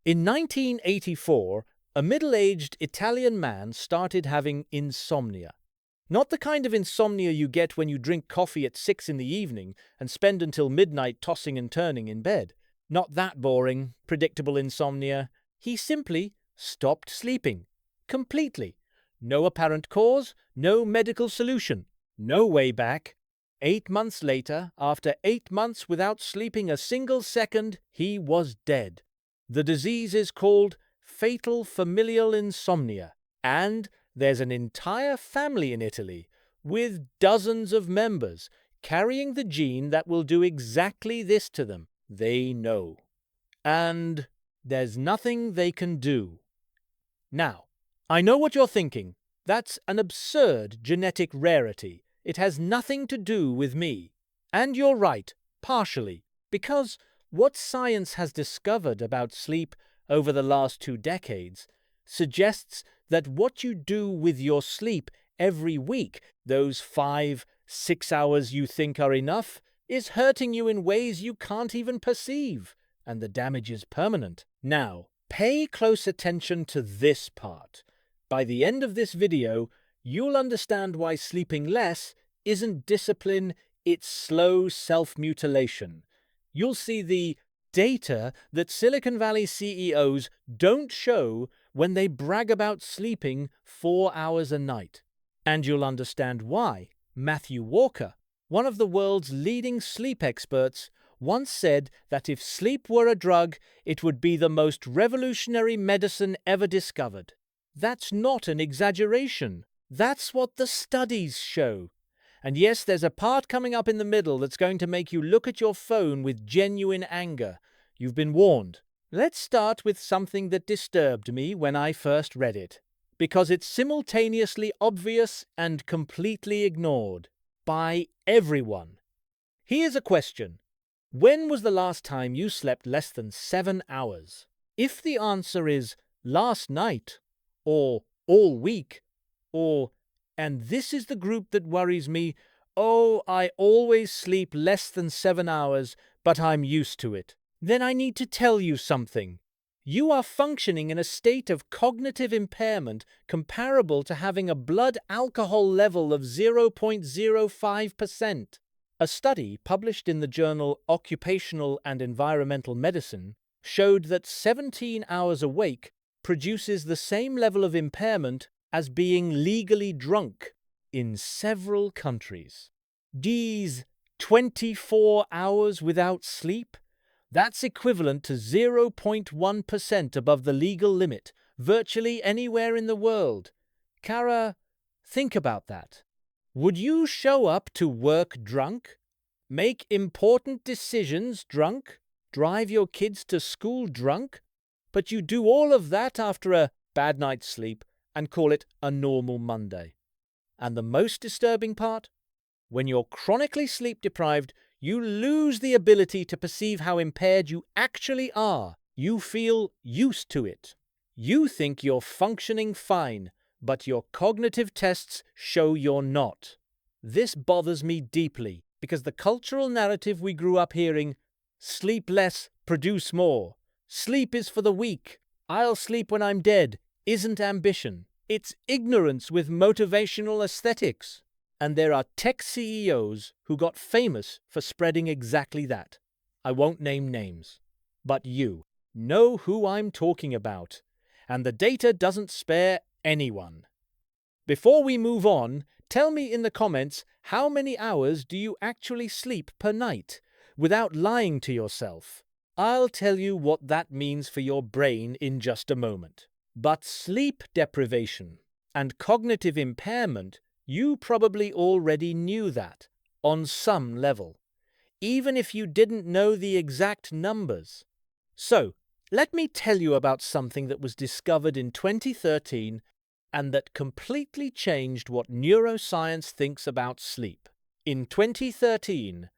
In 1984, a middle-aged Italian man started having insomnia. Not the kind of insomnia you get when you drink coffee at 6 in the evening and spend until midnight tossing and turning in bed. Not that boring, predictable insomnia. He simply stopped sleeping. Completely. No apparent cause, no medical solution, no way back. 8 months later, after 8 months without sleeping a single second, he was dead. The disease is called fatal familial insomnia, and there's an entire family in Italy with dozens of members carrying the gene that will do exactly this to them. They know. And there's nothing they can do. Now, I know what you're thinking. That's an absurd genetic rarity. It has nothing to do with me. And you're right, partially, because what science has discovered about sleep over the last 2 decades suggests that what you do with your sleep every week, those 5-6 hours you think are enough, is hurting you in ways you can't even perceive, and the damage is permanent. Now, pay close attention to this part. By the end of this video, you'll understand why sleeping less isn't discipline, it's slow self-mutilation. You'll see the data that Silicon Valley CEOs don't show when they brag about sleeping 4 hours a night. And you'll understand why Matthew Walker, one of the world's leading sleep experts, once said that if sleep were a drug, it would be the most revolutionary medicine ever discovered. That's not an exaggeration. That's what the studies show. And yes, there's a part coming up in the middle that's going to make you look at your phone with genuine anger. You've been warned. Let's start with something that disturbed me when I first read it, because it's simultaneously obvious and completely ignored by everyone. Here's a question. When was the last time you slept less than 7 hours? If the answer is last night, or all week, or, and this is the group that worries me, oh, I always sleep less than 7 hours, but I'm used to it, then I need to tell you something. You are functioning in a state of cognitive impairment comparable to having a blood alcohol level of 0.05%. A study published in the journal Occupational and Environmental Medicine showed that 17 hours awake produces the same level of impairment as being legally drunk in several countries. These 24 hours without sleep? That's equivalent to 0.1% above the legal limit, virtually anywhere in the world. Kara, think about that. Would you show up to work drunk? Make important decisions drunk? Drive your kids to school drunk? But you do all of that after a bad night's sleep and call it a normal Monday. And the most disturbing part? When you're chronically sleep-deprived, you lose the ability to perceive how impaired you actually are. You feel used to it. You think you're functioning fine, but your cognitive tests show you're not. This bothers me deeply because the cultural narrative we grew up hearing, sleep less, produce more, sleep is for the weak, I'll sleep when I'm dead, isn't ambition. It's ignorance with motivational aesthetics. And there are tech CEOs who got famous for spreading exactly that. I won't name names, but you know who I'm talking about. And the data doesn't spare anyone. Before we move on, tell me in the comments how many hours do you actually sleep per night without lying to yourself. I'll tell you what that means for your brain in just a moment. But sleep deprivation and cognitive impairment, you probably already knew that, on some level, even if you didn't know the exact numbers. So, let me tell you about something that was discovered in 2013 and that completely changed what neuroscience thinks about sleep. In 2013,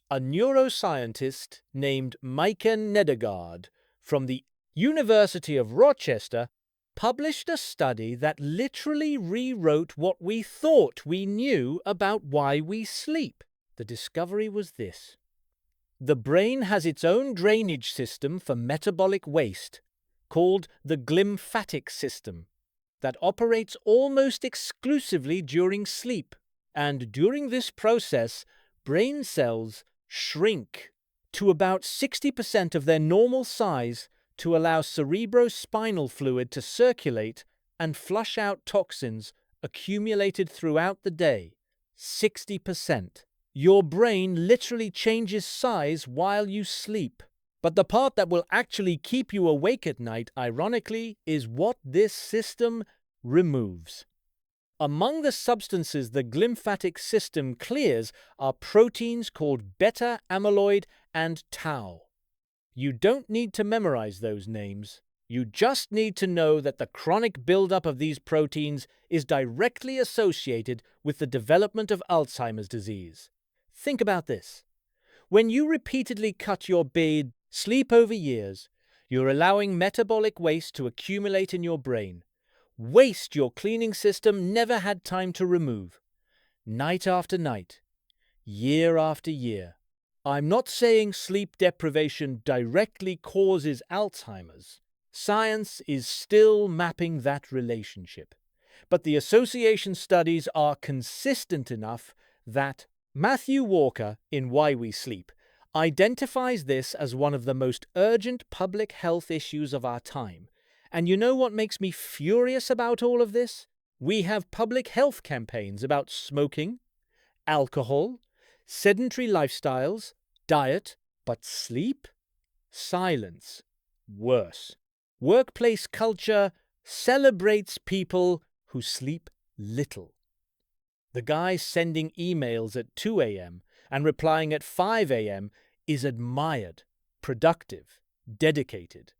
a neuroscientist named Maiken Nedergaard from the University of Rochester published a study that literally rewrote what we thought we knew about why we sleep. The discovery was this. The brain has its own drainage system for metabolic waste. called the glymphatic system that operates almost exclusively during sleep. And during this process, brain cells shrink to about 60% of their normal size to allow cerebrospinal fluid to circulate and flush out toxins accumulated throughout the day. 60%. Your brain literally changes size while you sleep. But the part that will actually keep you awake at night, ironically, is what this system removes. Among the substances the glymphatic system clears are proteins called beta-amyloid and tau. You don't need to memorize those names. You just need to know that the chronic buildup of these proteins is directly associated with the development of Alzheimer's disease. Think about this. When you repeatedly cut your bed, sleep over years, you're allowing metabolic waste to accumulate in your brain. Waste your cleaning system never had time to remove. Night after night, year after year. I'm not saying sleep deprivation directly causes Alzheimer's. Science is still mapping that relationship. But the association studies are consistent enough that Matthew Walker, in Why We Sleep, identifies this as one of the most urgent public health issues of our time. And you know what makes me furious about all of this? We have public health campaigns about smoking, alcohol, sedentary lifestyles, diet, but sleep? Silence. Worse. Workplace culture celebrates people who sleep little. The guy sending emails at 2 a.m. and replying at 5 a.m. is admired, productive, dedicated,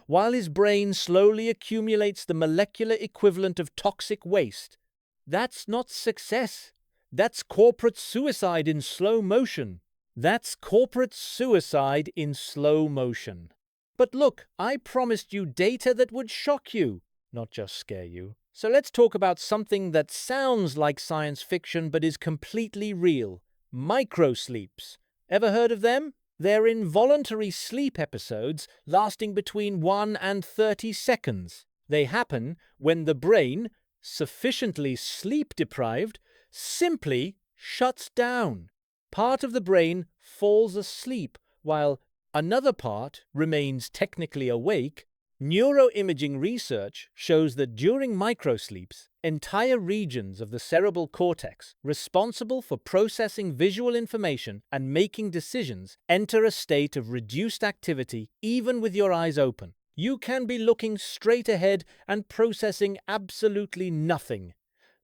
while his brain slowly accumulates the molecular equivalent of toxic waste. That's not success. That's corporate suicide in slow motion. That's corporate suicide in slow motion. But look, I promised you data that would shock you, not just scare you. So let's talk about something that sounds like science fiction but is completely real. Microsleeps. Ever heard of them? They're involuntary sleep episodes lasting between 1 and 30 seconds. They happen when the brain, sufficiently sleep-deprived, simply shuts down. Part of the brain falls asleep while another part remains technically awake. Neuroimaging research shows that during microsleeps, entire regions of the cerebral cortex responsible for processing visual information and making decisions enter a state of reduced activity even with your eyes open. You can be looking straight ahead and processing absolutely nothing.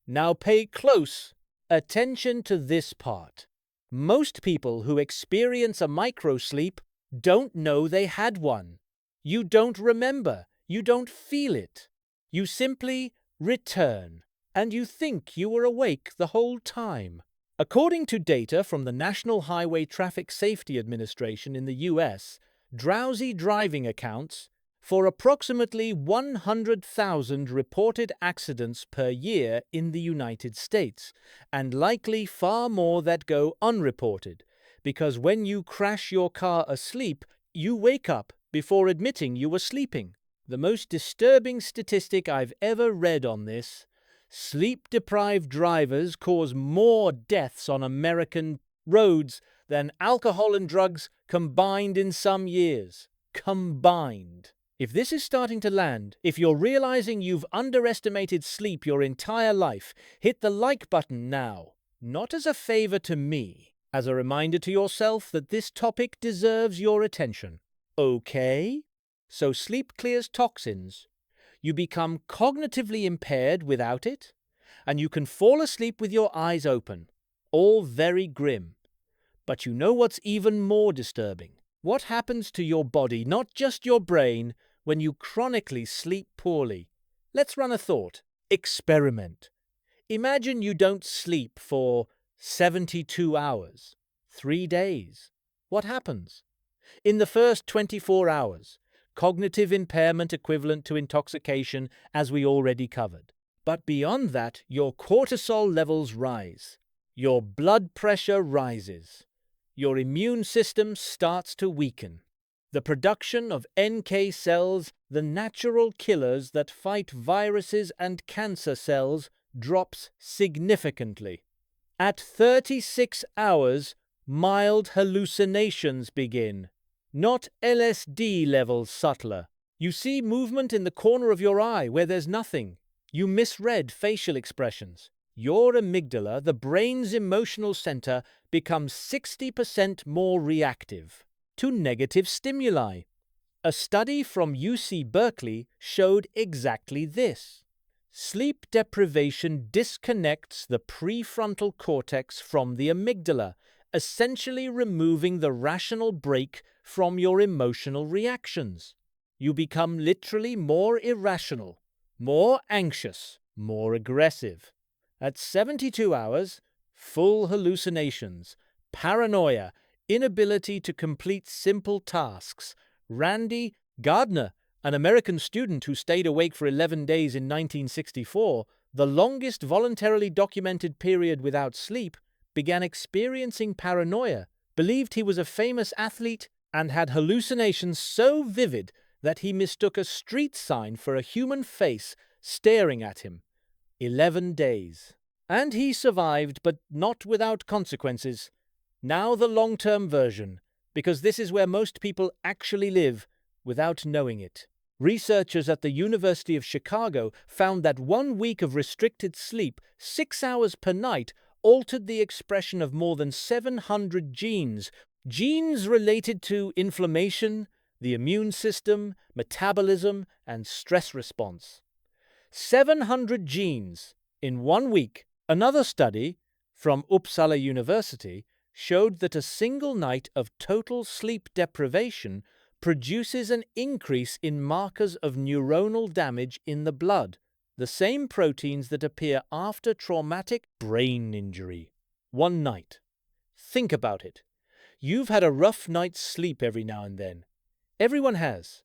Now pay close attention to this part. Most people who experience a microsleep don't know they had one. You don't remember, you don't feel it. You simply return, and you think you were awake the whole time. According to data from the National Highway Traffic Safety Administration in the US, drowsy driving accounts for approximately 100,000 reported accidents per year in the United States, and likely far more that go unreported, because when you crash your car asleep, you wake up before admitting you were sleeping. The most disturbing statistic I've ever read on this: sleep-deprived drivers cause more deaths on American roads than alcohol and drugs combined in some years. Combined. If this is starting to land, if you're realizing you've underestimated sleep your entire life, hit the like button now. Not as a favor to me, as a reminder to yourself that this topic deserves your attention. Okay? So sleep clears toxins. You become cognitively impaired without it, and you can fall asleep with your eyes open. All very grim. But you know what's even more disturbing? What happens to your body, not just your brain, when you chronically sleep poorly? Let's run a thought experiment. Imagine you don't sleep for 72 hours, 3 days. What happens? In the first 24 hours, cognitive impairment equivalent to intoxication, as we already covered. But beyond that, your cortisol levels rise. Your blood pressure rises. Your immune system starts to weaken. The production of NK cells the natural killers that fight viruses and cancer cells, drops significantly. At 36 hours, mild hallucinations begin. Not LSD levels subtler. You see movement in the corner of your eye where there's nothing. You misread facial expressions. Your amygdala, the brain's emotional center, becomes 60% more reactive to negative stimuli. A study from UC Berkeley showed exactly this. Sleep deprivation disconnects the prefrontal cortex from the amygdala, essentially removing the rational brake from your emotional reactions. You become literally more irrational, more anxious, more aggressive. At 72 hours, full hallucinations, paranoia, inability to complete simple tasks. Randy Gardner, an American student who stayed awake for 11 days in 1964, the longest voluntarily documented period without sleep, began experiencing paranoia, believed he was a famous athlete, and had hallucinations so vivid that he mistook a street sign for a human face staring at him. 11 days. And he survived, but not without consequences. Now the long-term version, because this is where most people actually live without knowing it. Researchers at the University of Chicago found that 1 week of restricted sleep, 6 hours per night, altered the expression of more than 700 genes related to inflammation, the immune system, metabolism, and stress response. 700 genes in 1 week. Another study from Uppsala University showed that a single night of total sleep deprivation produces an increase in markers of neuronal damage in the blood, the same proteins that appear after traumatic brain injury. 1 night. Think about it. You've had a rough night's sleep every now and then. Everyone has.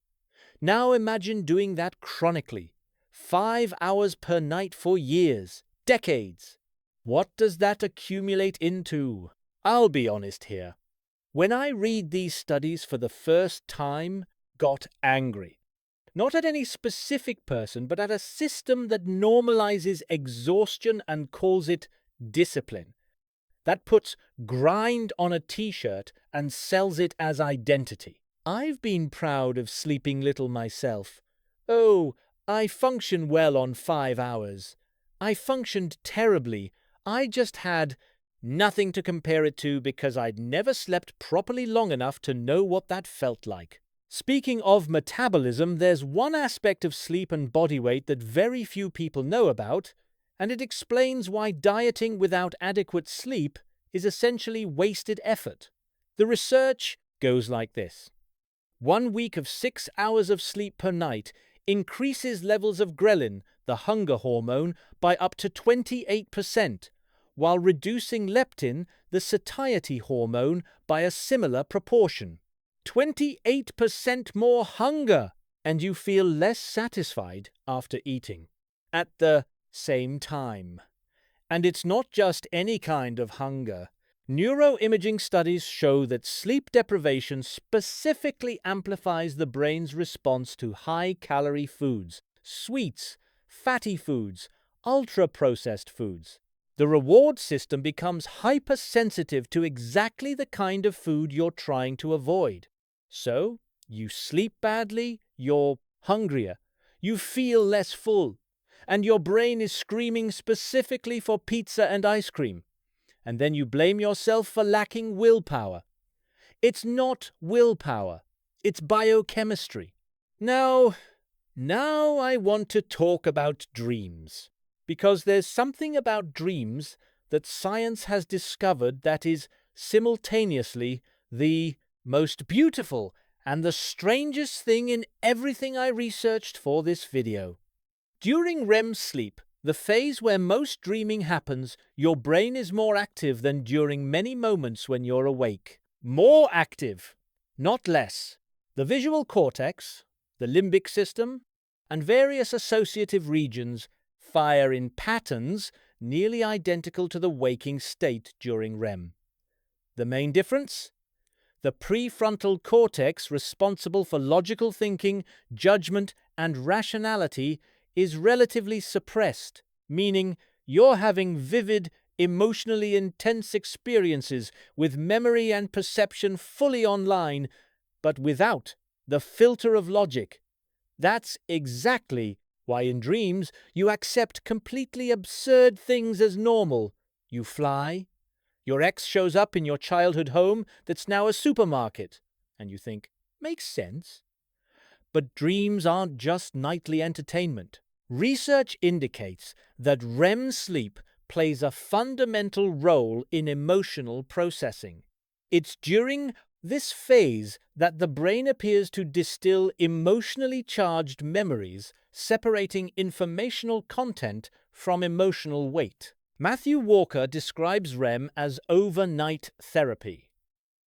Now imagine doing that chronically. 5 hours per night for years, decades. What does that accumulate into? I'll be honest here. When I read these studies for the first time, got angry. Not at any specific person, but at a system that normalizes exhaustion and calls it discipline. That puts grind on a t-shirt and sells it as identity. I've been proud of sleeping little myself. Oh, I function well on 5 hours. I functioned terribly. I just had nothing to compare it to because I'd never slept properly long enough to know what that felt like. Speaking of metabolism, there's one aspect of sleep and body weight that very few people know about, and it explains why dieting without adequate sleep is essentially wasted effort. The research goes like this. 1 week of 6 hours of sleep per night increases levels of ghrelin, the hunger hormone, by up to 28%, while reducing leptin, the satiety hormone, by a similar proportion. 28% more hunger, and you feel less satisfied after eating at the same time. And it's not just any kind of hunger. Neuroimaging studies show that sleep deprivation specifically amplifies the brain's response to high-calorie foods, sweets, fatty foods, ultra-processed foods. The reward system becomes hypersensitive to exactly the kind of food you're trying to avoid. So, you sleep badly, you're hungrier, you feel less full, and your brain is screaming specifically for pizza and ice cream. And then you blame yourself for lacking willpower. It's not willpower, it's biochemistry. Now I want to talk about dreams, because there's something about dreams that science has discovered that is simultaneously the most beautiful and the strangest thing in everything I researched for this video. During REM sleep, the phase where most dreaming happens, your brain is more active than during many moments when you're awake. More active, not less. The visual cortex, the limbic system, and various associative regions fire in patterns nearly identical to the waking state during REM. The main difference? the prefrontal cortex responsible for logical thinking, judgment, and rationality is relatively suppressed, meaning you're having vivid, emotionally intense experiences with memory and perception fully online, but without the filter of logic. That's exactly why in dreams you accept completely absurd things as normal. You fly, your ex shows up in your childhood home that's now a supermarket, and you think, makes sense. But dreams aren't just nightly entertainment. Research indicates that REM sleep plays a fundamental role in emotional processing. It's during this phase that the brain appears to distill emotionally charged memories, separating informational content from emotional weight. Matthew Walker describes REM as overnight therapy.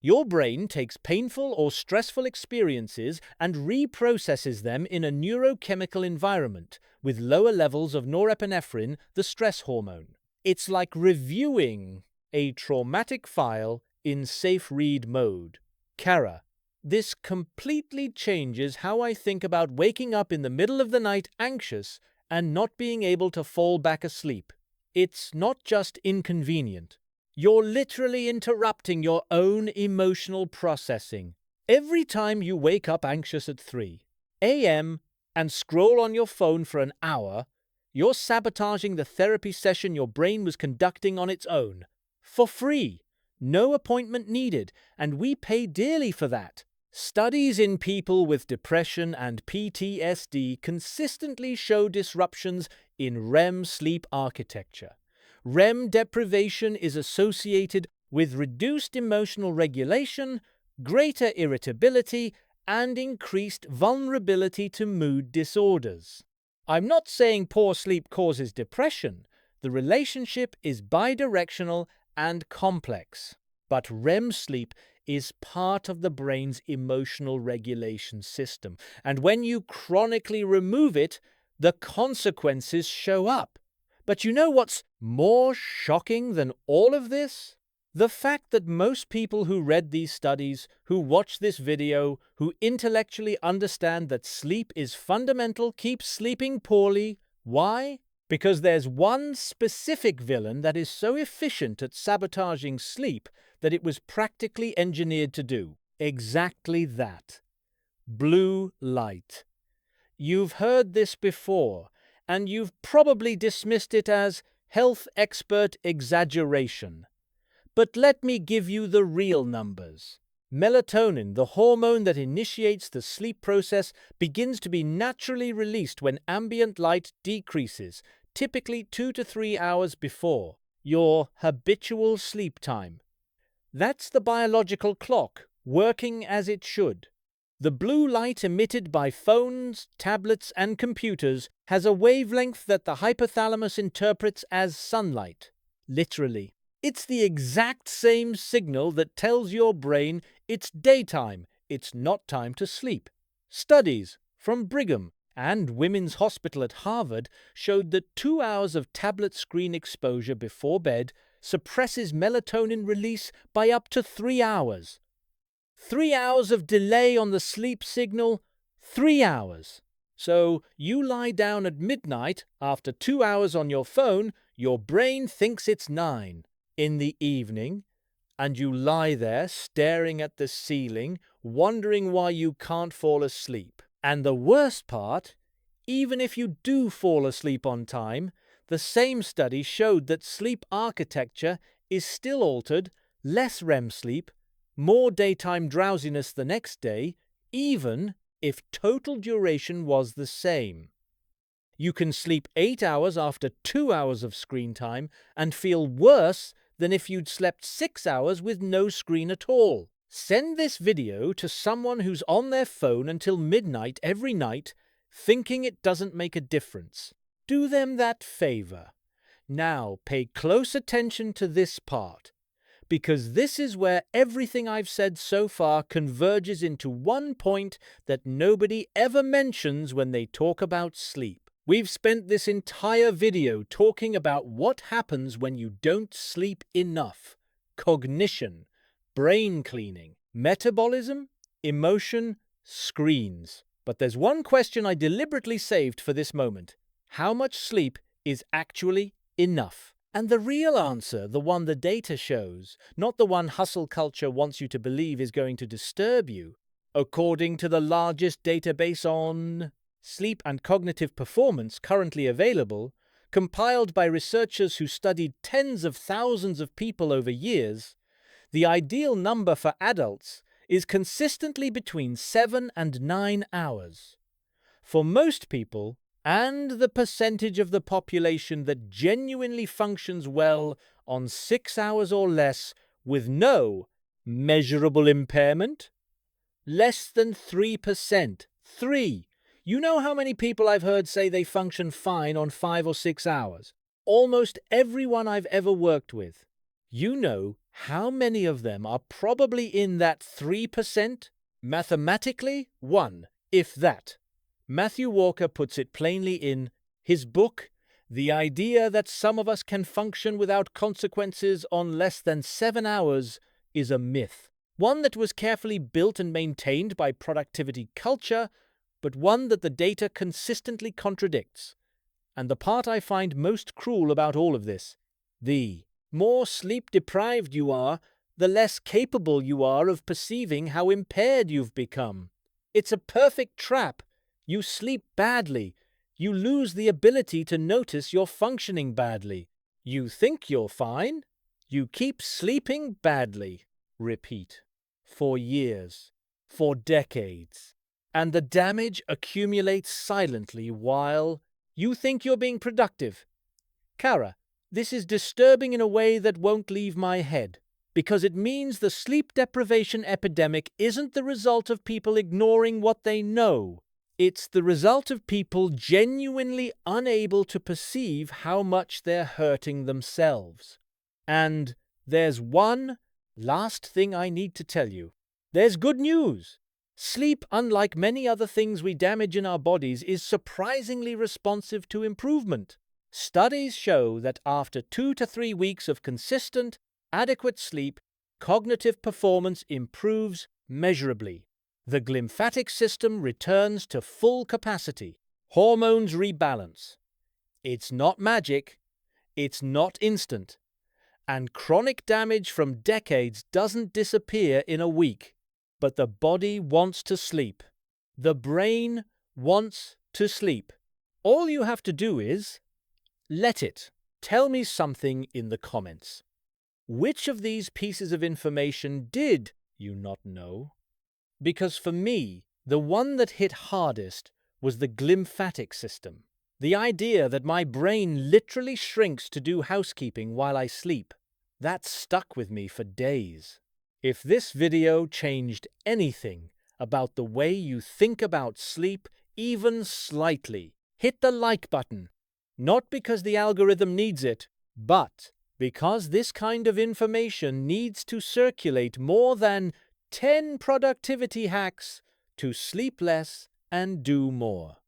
Your brain takes painful or stressful experiences and reprocesses them in a neurochemical environment with lower levels of norepinephrine, the stress hormone. It's like reviewing a traumatic file in safe read mode. Kara, this completely changes how I think about waking up in the middle of the night anxious and not being able to fall back asleep. It's not just inconvenient. You're literally interrupting your own emotional processing. Every time you wake up anxious at 3 a.m. and scroll on your phone for an hour, you're sabotaging the therapy session your brain was conducting on its own. For free. No appointment needed, and we pay dearly for that. Studies in people with depression and PTSD consistently show disruptions in REM sleep architecture. REM deprivation is associated with reduced emotional regulation, greater irritability, and increased vulnerability to mood disorders. I'm not saying poor sleep causes depression. The relationship is bidirectional and complex. But REM sleep is part of the brain's emotional regulation system. And when you chronically remove it, the consequences show up. But you know what's more shocking than all of this? The fact that most people who read these studies, who watch this video, who intellectually understand that sleep is fundamental, keep sleeping poorly. Why? Because there's one specific villain that is so efficient at sabotaging sleep that it was practically engineered to do exactly that. Blue light. You've heard this before, and you've probably dismissed it as health expert exaggeration. But let me give you the real numbers. Melatonin, the hormone that initiates the sleep process, begins to be naturally released when ambient light decreases, typically 2 to 3 hours before your habitual sleep time. That's the biological clock working as it should. The blue light emitted by phones, tablets, and computers has a wavelength that the hypothalamus interprets as sunlight. Literally. It's the exact same signal that tells your brain it's daytime, it's not time to sleep. Studies from Brigham and Women's Hospital at Harvard showed that 2 hours of tablet screen exposure before bed suppresses melatonin release by up to 3 hours. 3 hours of delay on the sleep signal, 3 hours. So you lie down at midnight after 2 hours on your phone, your brain thinks it's 9 in the evening, and you lie there staring at the ceiling, wondering why you can't fall asleep. And the worst part, even if you do fall asleep on time, the same study showed that sleep architecture is still altered, less REM sleep, more daytime drowsiness the next day, even if total duration was the same. You can sleep 8 hours after 2 hours of screen time and feel worse than if you'd slept 6 hours with no screen at all. Send this video to someone who's on their phone until midnight every night, thinking it doesn't make a difference. Do them that favor. Now pay close attention to this part, because this is where everything I've said so far converges into one point that nobody ever mentions when they talk about sleep. We've spent this entire video talking about what happens when you don't sleep enough. Cognition, brain cleaning, Metabolism, emotion, screens. But there's one question I deliberately saved for this moment. How much sleep is actually enough? And the real answer, the one the data shows, not the one hustle culture wants you to believe is going to disturb you, according to the largest database on sleep and cognitive performance currently available, compiled by researchers who studied tens of thousands of people over years, the ideal number for adults is consistently between 7 and 9 hours. For most people, and the percentage of the population that genuinely functions well on 6 hours or less with no measurable impairment, less than 3%. 3. You know how many people I've heard say they function fine on 5 or 6 hours? Almost everyone I've ever worked with. You know how many of them are probably in that 3%? Mathematically, 1, if that. Matthew Walker puts it plainly in his book, The Idea That Some of Us Can Function Without Consequences on Less Than 7 Hours is a myth. One that was carefully built and maintained by productivity culture, but one that the data consistently contradicts. And the part I find most cruel about all of this, the more sleep-deprived you are, the less capable you are of perceiving how impaired you've become. It's a perfect trap. You sleep badly. You lose the ability to notice you're functioning badly. You think you're fine. You keep sleeping badly. Repeat. For years. For decades. And the damage accumulates silently while you think you're being productive. Kara, this is disturbing in a way that won't leave my head, because it means the sleep deprivation epidemic isn't the result of people ignoring what they know. It's the result of people genuinely unable to perceive how much they're hurting themselves. And there's one last thing I need to tell you. There's good news. Sleep, unlike many other things we damage in our bodies, is surprisingly responsive to improvement. Studies show that after 2 to 3 weeks of consistent, adequate sleep, cognitive performance improves measurably. The glymphatic system returns to full capacity. Hormones rebalance. It's not magic. It's not instant. And chronic damage from decades doesn't disappear in a week. But the body wants to sleep. The brain wants to sleep. All you have to do is let it. Tell me something in the comments. Which of these pieces of information did you not know? Because for me, the one that hit hardest was the glymphatic system. The idea that my brain literally shrinks to do housekeeping while I sleep. That stuck with me for days. If this video changed anything about the way you think about sleep, even slightly, hit the like button. Not because the algorithm needs it, but because this kind of information needs to circulate more than 10 productivity hacks to sleep less and do more.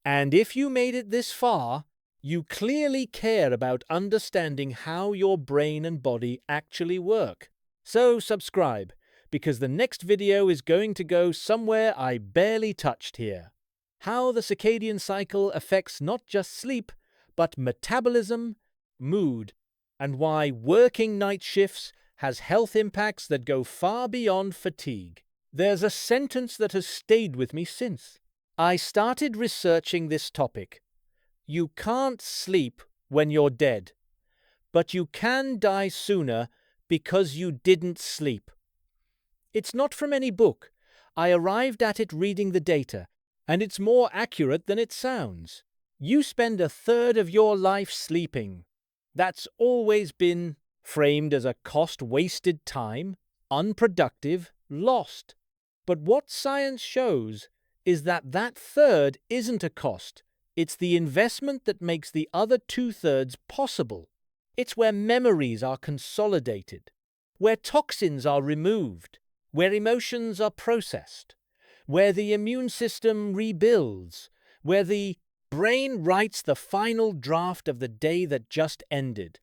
And if you made it this far, you clearly care about understanding how your brain and body actually work. So subscribe, because the next video is going to go somewhere I barely touched here. How the circadian cycle affects not just sleep, but metabolism, mood, and why working night shifts has health impacts that go far beyond fatigue. There's a sentence that has stayed with me since I started researching this topic. You can't sleep when you're dead, but you can die sooner because you didn't sleep. It's not from any book. I arrived at it reading the data, and it's more accurate than it sounds. You spend a third of your life sleeping. That's always been framed as a cost-wasted time, unproductive, lost. But what science shows is that that third isn't a cost. It's the investment that makes the other 2/3 possible. It's where memories are consolidated, where toxins are removed, where emotions are processed, where the immune system rebuilds, where the brain writes the final draft of the day that just ended.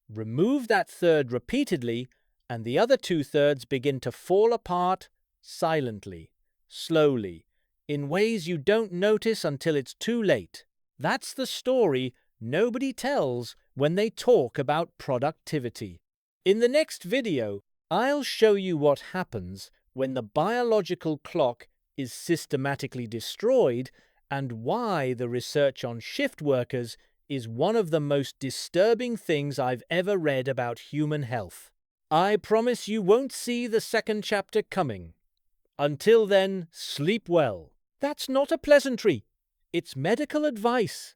Remove that third repeatedly, and the other two-thirds begin to fall apart silently, slowly, in ways you don't notice until it's too late. That's the story nobody tells when they talk about productivity. In the next video, I'll show you what happens when the biological clock is systematically destroyed and why the research on shift workers is one of the most disturbing things I've ever read about human health. I promise you won't see the second chapter coming. Until then, sleep well. That's not a pleasantry. It's medical advice.